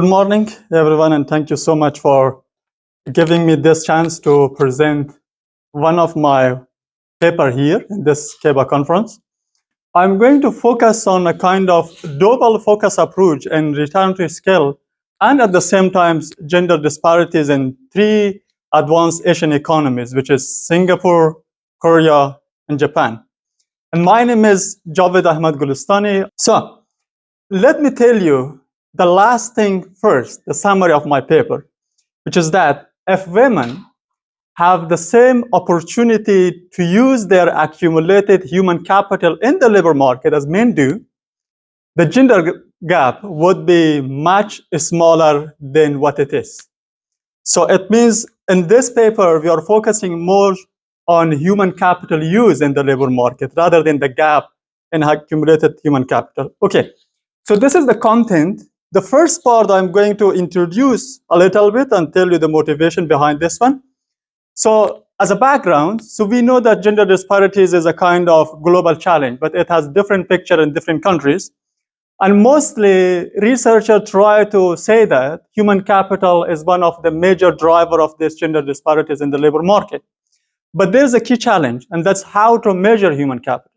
Good morning, everyone, and thank you so much for giving me this chance to present one of my paper here in this KEBA conference. I'm going to focus on a kind of double focus approach in return to scale and at the same time gender disparities in three advanced Asian economies, which is Singapore, Korea, and Japan. And my name is Javed Ahmad Gulistani. So let me tell you the last thing first, the summary of my paper, which is that if women have the same opportunity to use their accumulated human capital in the labor market as men do, the gender gap would be much smaller than what it is. So it means in this paper, we are focusing more on human capital use in the labor market rather than the gap in accumulated human capital. Okay, so this is the content. The first part I'm going to introduce a little bit and tell you the motivation behind this one. So as a background, so we know that gender disparities is a kind of global challenge, but it has different picture in different countries. And mostly researchers try to say that human capital is one of the major driver of this gender disparities in the labor market. But there's a key challenge, and that's how to measure human capital.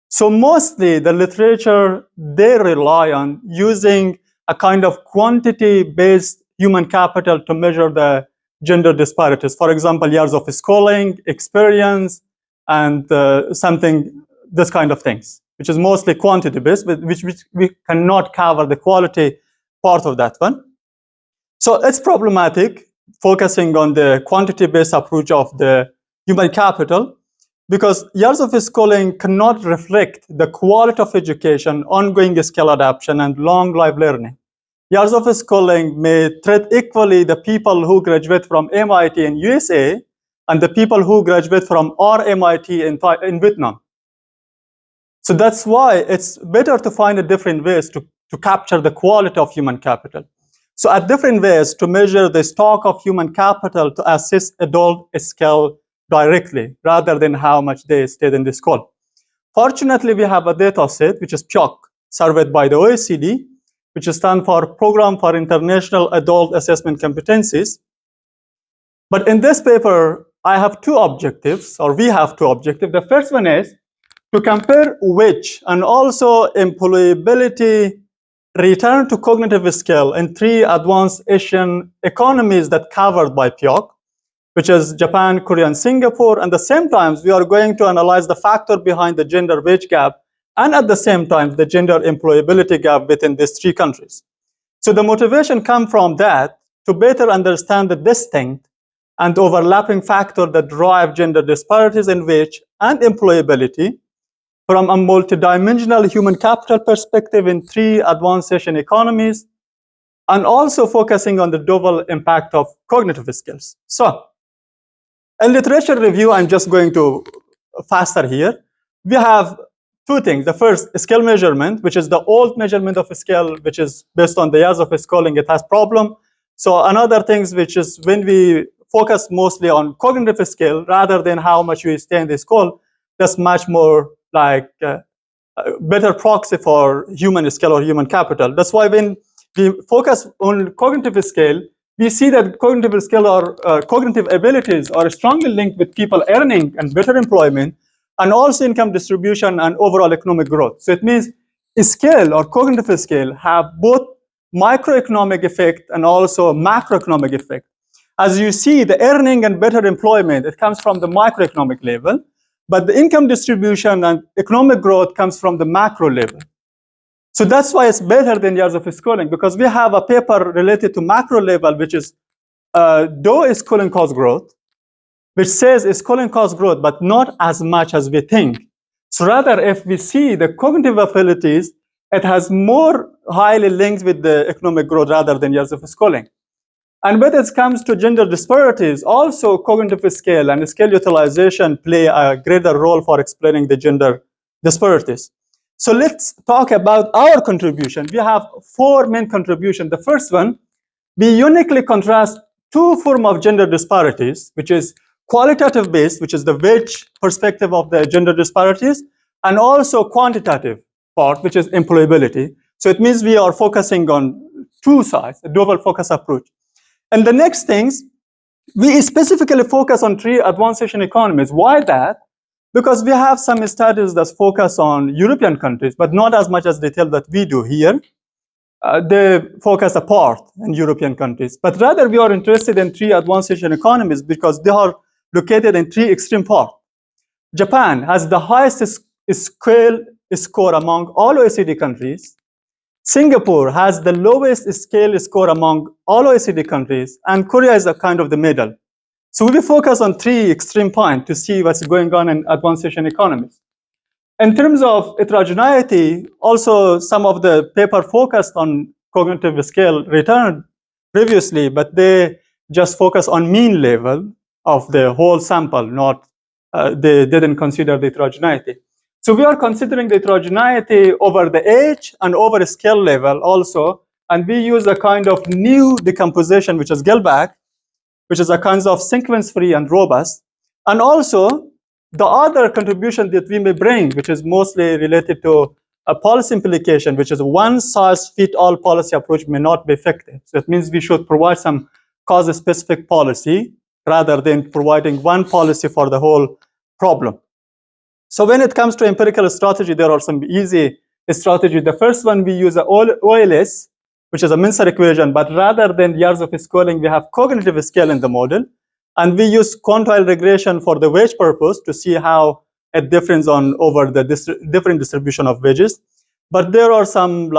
So mostly the literature, they rely on using a kind of quantity-based human capital to measure the gender disparities. For example, years of schooling, experience, and this kind of things, which is mostly quantity-based, but which we cannot cover the quality part of that one. So it's problematic focusing on the quantity-based approach of the human capital, because years of schooling cannot reflect the quality of education, ongoing skill adoption, and long life learning. Years of schooling may treat equally the people who graduate from MIT in USA and the people who graduate from RMIT in Vietnam. So that's why it's better to find different ways to capture the quality of human capital. So at different ways to measure the stock of human capital to assess adult skill directly, rather than how much they stayed in the school. Fortunately, we have a data set, which is PIOC, surveyed by the OECD, which stands for Program for International Adult Assessment Competencies. But in this paper, I have two objectives, or we have two objectives. The first one is to compare wage and also employability return to cognitive skill in three advanced Asian economies that covered by PIOC, which is Japan, Korea, and Singapore. And at the same time, we are going to analyze the factor behind the gender wage gap, and at the same time, the gender employability gap within these three countries. So the motivation comes from that to better understand the distinct and overlapping factors that drive gender disparities in wage and employability from a multidimensional human capital perspective in three advanced Asian economies, and also focusing on the double impact of cognitive skills. So in literature review, I'm just going to faster here. We have two things. The first, skill measurement, which is the old measurement of a skill, which is based on the years of schooling, it has problem. So another things, which is when we focus mostly on cognitive skill rather than how much we stay in the school, that's much more like a better proxy for human skill or human capital. That's why when we focus on cognitive skill, we see that cognitive skill or cognitive abilities are strongly linked with people earning and better employment, and also income distribution and overall economic growth. So it means skill or cognitive skill have both microeconomic effect and also macroeconomic effect. As you see, the earning and better employment, it comes from the microeconomic level, but the income distribution and economic growth comes from the macro level. So that's why it's better than years of schooling, because we have a paper related to macro level, which is though schooling cause growth, which says schooling cause growth, but not as much as we think. So rather, if we see the cognitive abilities, it has more highly linked with the economic growth rather than years of schooling. And when it comes to gender disparities, also cognitive skill and skill utilization play a greater role for explaining the gender disparities. So let's talk about our contribution. We have four main contributions. The first one, we uniquely contrast two forms of gender disparities, which is qualitative based, which is the wage perspective of the gender disparities, and also quantitative part, which is employability. So it means we are focusing on two sides, a dual focus approach. And the next things, we specifically focus on three advanced Asian economies. Why that? Because we have some studies that focus on European countries, but not as much as detail that we do here. They focus apart in European countries. But rather, we are interested in three advanced Asian economies because they are located in three extreme parts. Japan has the highest scale score among all OECD countries. Singapore has the lowest scale score among all OECD countries, and Korea is a kind of the middle. So we focus on three extreme points to see what's going on in advanced Asian economies. In terms of heterogeneity, also some of the paper focused on cognitive scale return previously, but they just focus on mean level of the whole sample, not they didn't consider the heterogeneity. So we are considering the heterogeneity over the age and over scale level also, and we use a kind of new decomposition, which is Gilbach, which is a kind of sequence-free and robust, and also the other contribution that we may bring, which is mostly related to a policy implication, which is one-size-fits-all policy approach may not be effective. So it means we should provide some cause-specific policy rather than providing one policy for the whole problem. So when it comes to empirical strategy, there are some easy strategy. The first one, we use a OLS, which is a Mincer equation, but rather than years of schooling, we have cognitive scale in the model. And we use quantile regression for the wage purpose to see how it differs on over the different distribution of wages. But there are some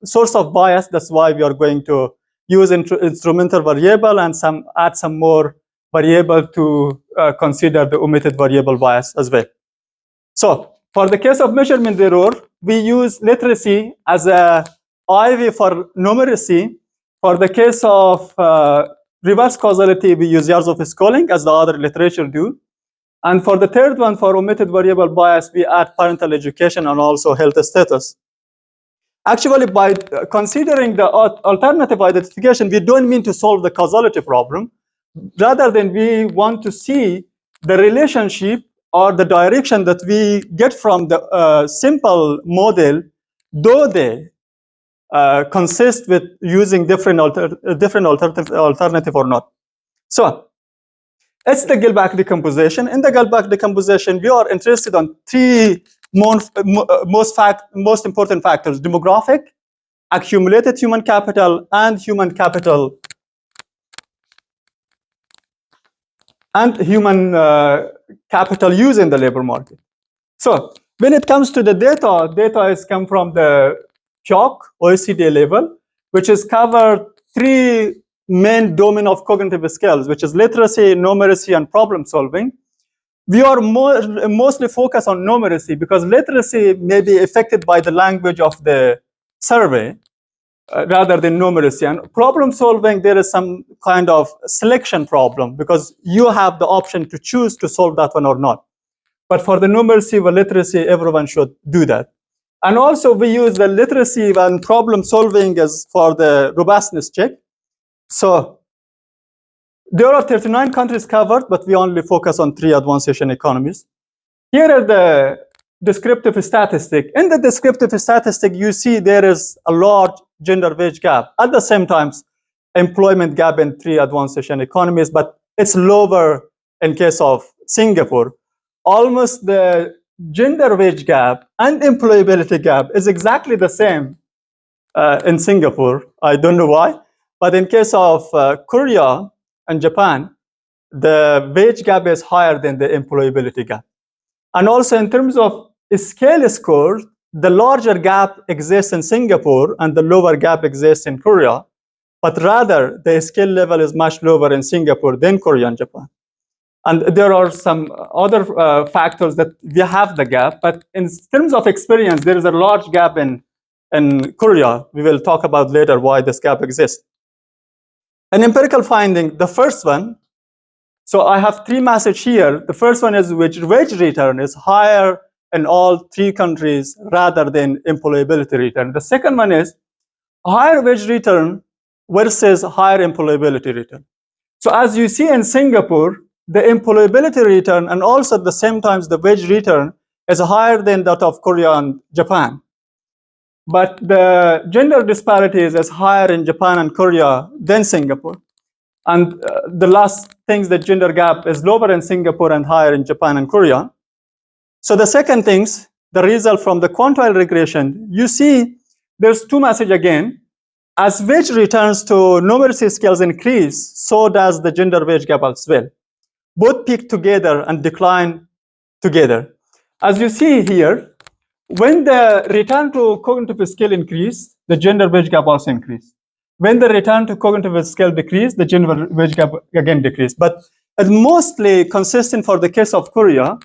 source of bias. That's why we are going to use instrumental variable and add some more variable to consider the omitted variable bias as well. So for the case of measurement error, we use literacy as a IV for numeracy. For the case of reverse causality, we use years of schooling as the other literature do. And for the third one, for omitted variable bias, we add parental education and also health status. Actually, by considering the alternative identification, we don't mean to solve the causality problem. Rather than we want to see the relationship or the direction that we get from the simple model, though they consist with using different alternative or not. So it's the Gilbach decomposition. In the Gilbach decomposition, we are interested on three most important factors: demographic, accumulated human capital, and human capital use in the labor market. So when it comes to the data is come from the PIOC OECD level, which is covered three main domain of cognitive skills, which is literacy, numeracy, and problem solving. We are mostly focused on numeracy because literacy may be affected by the language of the survey rather than numeracy. And problem solving, there is some kind of selection problem because you have the option to choose to solve that one or not. But for the numeracy or literacy, everyone should do that. And also we use the literacy and problem solving as for the robustness check. So there are 39 countries covered, but we only focus on 3 advanced Asian economies. Here are the descriptive statistic. In the descriptive statistic, you see there is a large gender wage gap. At the same time, employment gap in 3 advanced Asian economies, but it's lower in case of Singapore. Almost the gender wage gap and employability gap is exactly the same in Singapore. I don't know why, but in case of Korea and Japan, the wage gap is higher than the employability gap. And also in terms of scale scores, the larger gap exists in Singapore and the lower gap exists in Korea, but rather the skill level is much lower in Singapore than Korea and Japan. And there are some other factors that we have the gap, but in terms of experience, there is a large gap in Korea. We will talk about later why this gap exists. An empirical finding, the first one, so I have 3 messages here. The first one is which wage return is higher in all 3 countries rather than employability return. The second one is higher wage return versus higher employability return. So as you see in Singapore, the employability return and also at the same time the wage return is higher than that of Korea and Japan. but the gender disparity is as higher in Japan and Korea than Singapore. And the last things, the gender gap is lower in Singapore and higher in Japan and Korea. So the second things, the result from the quantile regression, you see there's two messages again. As wage returns to numeracy scales increase, so does the gender wage gap as well. Both peak together and decline together. As you see here, when the return to cognitive scale increase, the gender wage gap also increase. When the return to cognitive scale decrease, the gender wage gap again decrease. But it's mostly consistent for the case of Korea,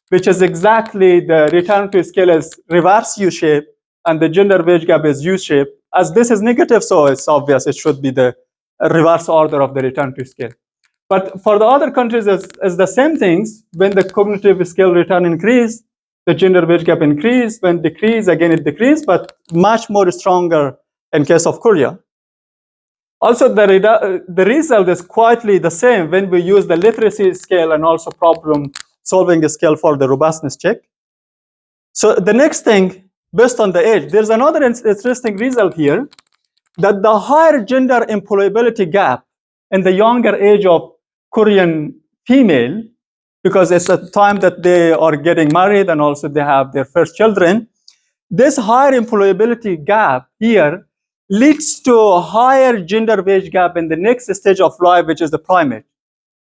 which is exactly the return to scale is reverse U-shape and the gender wage gap is U-shape. As this is negative, so it's obvious it should be the reverse order of the return to scale. But for the other countries, it's the same things. When the cognitive scale return increase, the gender wage gap increase. When decrease, again it decrease, but much more stronger in case of Korea. Also, the result is quietly the same when we use the literacy scale and also problem solving scale for the robustness check. So the next thing, based on the age, there's another interesting result here, that the higher gender employability gap in the younger age of Korean female, because it's a time that they are getting married and also they have their first children, this higher employability gap here leads to a higher gender wage gap in the next stage of life, which is the primate.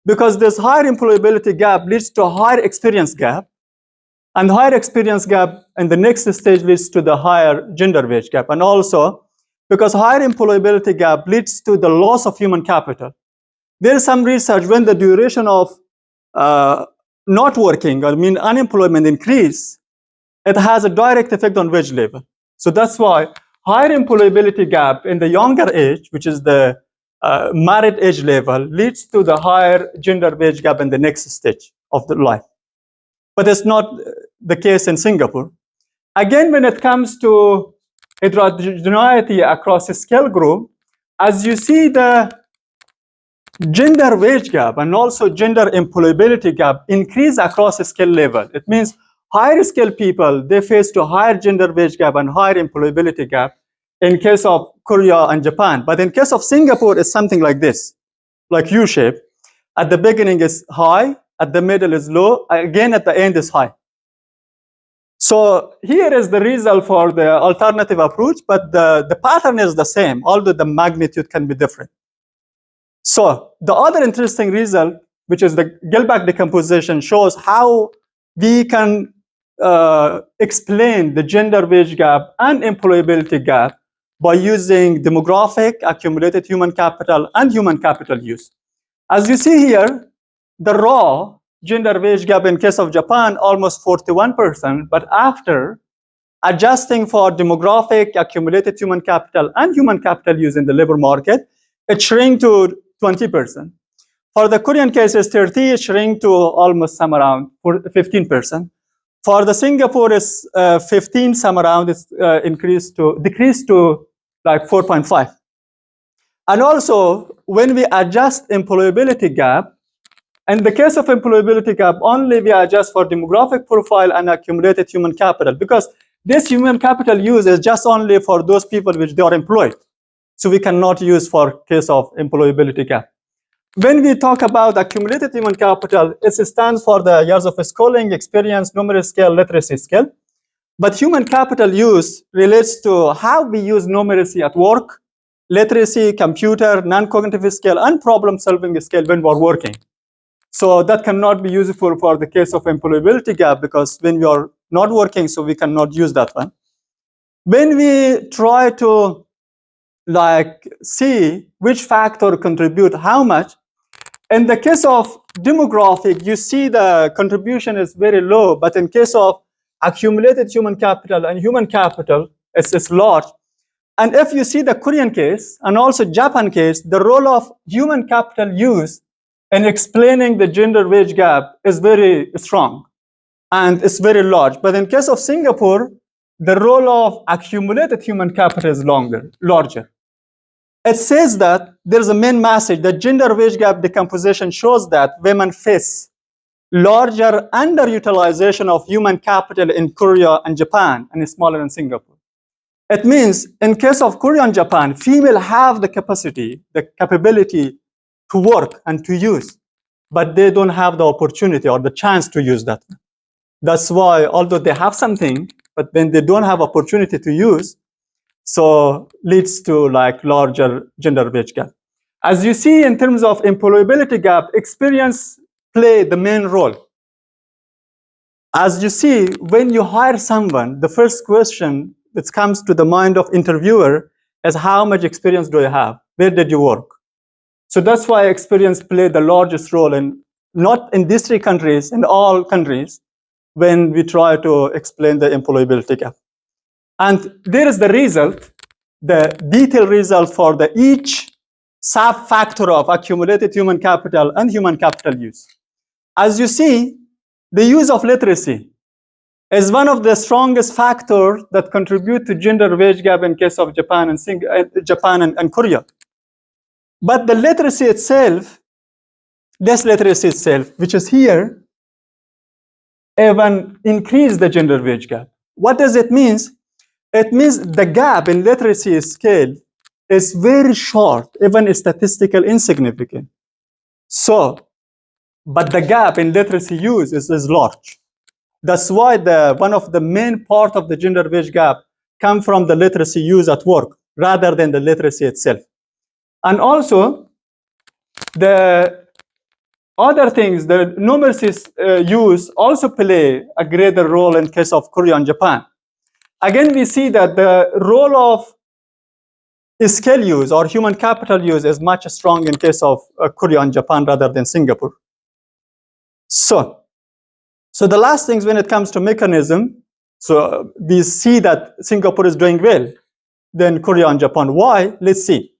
Because this higher employability gap leads to a higher experience gap, and higher experience gap in the next stage leads to the higher gender wage gap. And also, because higher employability gap leads to the loss of human capital. There is some research when the duration of not working, I mean unemployment increase, it has a direct effect on wage level. So that's why higher employability gap in the younger age, which is the married age level, leads to the higher gender wage gap in the next stage of the life. But it's not the case in Singapore. Again, when it comes to heterogeneity across a scale group, as you see the gender wage gap and also gender employability gap increase across a scale level. It means higher scale people, they face to higher gender wage gap and higher employability gap in case of Korea and Japan. But in case of Singapore, it's something like this, like U-shape. At the beginning is high, at the middle is low, again at the end is high. So here is the result for the alternative approach, but the pattern is the same, although the magnitude can be different. So the other interesting result, which is the Gilbert decomposition, shows how we can explain the gender wage gap and employability gap by using demographic, accumulated human capital, and human capital use. As you see here, the raw gender wage gap in case of Japan, almost 41%, but after adjusting for demographic, accumulated human capital, and human capital use in the labor market, it shrank to 20%. For the Korean case, it's 30, it shrank to almost some around 15%. For the Singapore, it's 15, some around, it's decreased to like 4.5. And also, when we adjust employability gap, in the case of employability gap, only we adjust for demographic profile and accumulated human capital, because this human capital use is just only for those people which they are employed. So we cannot use for case of employability gap. When we talk about accumulated human capital, it stands for the years of schooling, experience, numeracy scale, literacy scale. But human capital use relates to how we use numeracy at work, literacy, computer, non-cognitive skill, and problem-solving skill when we're working. So that cannot be useful for the case of employability gap, because when we are not working, so we cannot use that one. When we try to see which factor contribute how much, in the case of demographic, you see the contribution is very low, but in case of accumulated human capital and human capital, it's large. And if you see the Korean case and also Japan case, the role of human capital use in explaining the gender wage gap is very strong and it's very large. But in case of Singapore, the role of accumulated human capital is larger. It says that there's a main message that gender wage gap decomposition shows that women face larger underutilization of human capital in Korea and Japan and smaller in Singapore. It means in case of Korea and Japan, female have the capacity, the capability to work and to use, but they don't have the opportunity or the chance to use that. That's why, although they have something, but then they don't have opportunity to use, so leads to like larger gender wage gap. As you see, in terms of employability gap, experience play the main role. As you see, when you hire someone, the first question that comes to the mind of interviewer is how much experience do you have? Where did you work? So that's why experience played the largest role in, not in these three countries, in all countries, when we try to explain the employability gap. And there is the result, the detailed result for the each sub-factor of accumulated human capital and human capital use. As you see, the use of literacy is one of the strongest factors that contribute to gender wage gap in case of Japan and Korea. But the literacy itself, this literacy itself, which is here, even increase the gender wage gap. What does it mean? It means the gap in literacy scale is very short, even statistical insignificant. So, but the gap in literacy use is large. That's why one of the main part of the gender wage gap come from the literacy use at work rather than the literacy itself. And also, the other things, the numeracy use also play a greater role in case of Korea and Japan. Again, we see that the role of skill use or human capital use is much strong in case of Korea and Japan rather than Singapore. So the last things when it comes to mechanism, so we see that Singapore is doing well than Korea and Japan. Why? Let's see.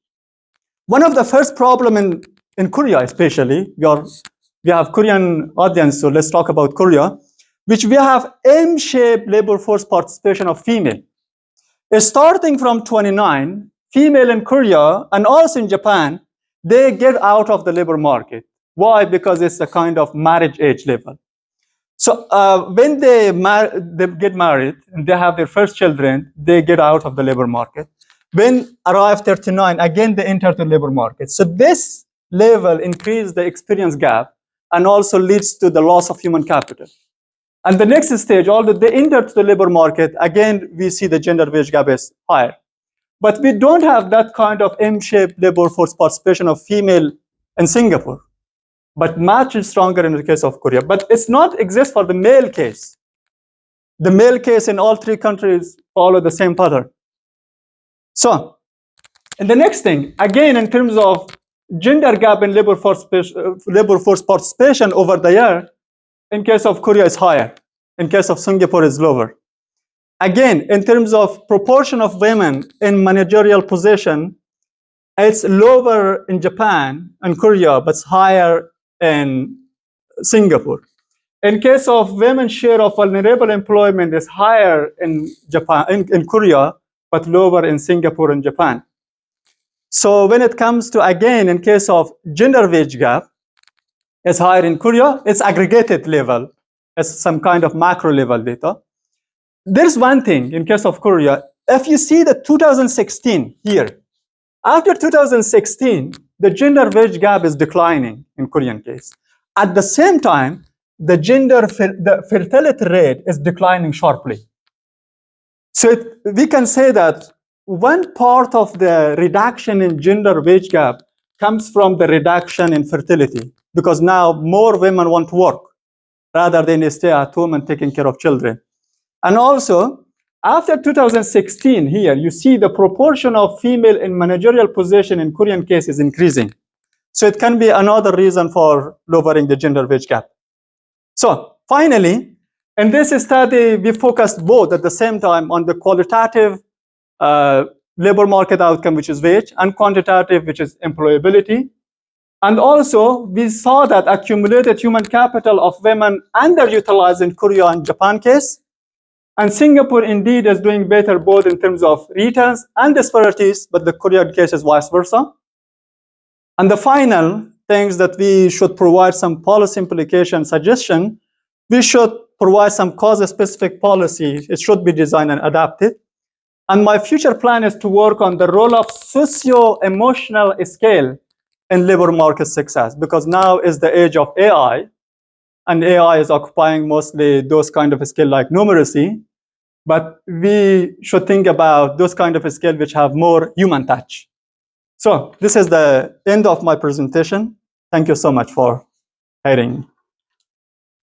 One of the first problem in Korea especially, we have Korean audience, so let's talk about Korea, which we have M-shaped labor force participation of female. Starting from 29, female in Korea and also in Japan, they get out of the labor market. Why? Because it's a kind of marriage age level. So when they get married and they have their first children, they get out of the labor market. When arrive 39, again they enter the labor market. So this level increases the experience gap and also leads to the loss of human capital. And the next stage, although they enter the labor market, again we see the gender wage gap is higher. But we don't have that kind of M-shaped labor force participation of female in Singapore, but much stronger in the case of Korea. But it's not exist for the male case. The male case in all three countries follow the same pattern. So, and the next thing, again, in terms of gender gap in labor force participation over the year, in case of Korea is higher, in case of Singapore is lower. Again, in terms of proportion of women in managerial position, it's lower in Japan and Korea, but it's higher in Singapore. In case of women's share of vulnerable employment is higher in Japan, in Korea, but lower in Singapore and Japan. So when it comes to, again, in case of gender wage gap, it's higher in Korea, it's aggregated level, it's some kind of macro level data. There's one thing in case of Korea, if you see the 2016 here, after 2016, the gender wage gap is declining in Korean case. At the same time, the fertility rate is declining sharply. So we can say that one part of the reduction in gender wage gap comes from the reduction in fertility, because now more women want to work rather than stay at home and taking care of children. And also, after 2016 here, you see the proportion of female in managerial position in Korean case is increasing. So it can be another reason for lowering the gender wage gap. So finally, in this study, we focused both at the same time on the qualitative labor market outcome, which is wage, and quantitative, which is employability. And also, we saw that accumulated human capital of women underutilized in Korea and Japan case. And Singapore indeed is doing better both in terms of returns and disparities, but the Korean case is vice versa. And the final things that we should provide some policy implication suggestion, we should provide some cause-specific policy. It should be designed and adapted. And my future plan is to work on the role of socio-emotional skill in labor market success, because now is the age of AI, and AI is occupying mostly those kind of skills like numeracy. But we should think about those kind of skills which have more human touch. So this is the end of my presentation. Thank you so much for hearing.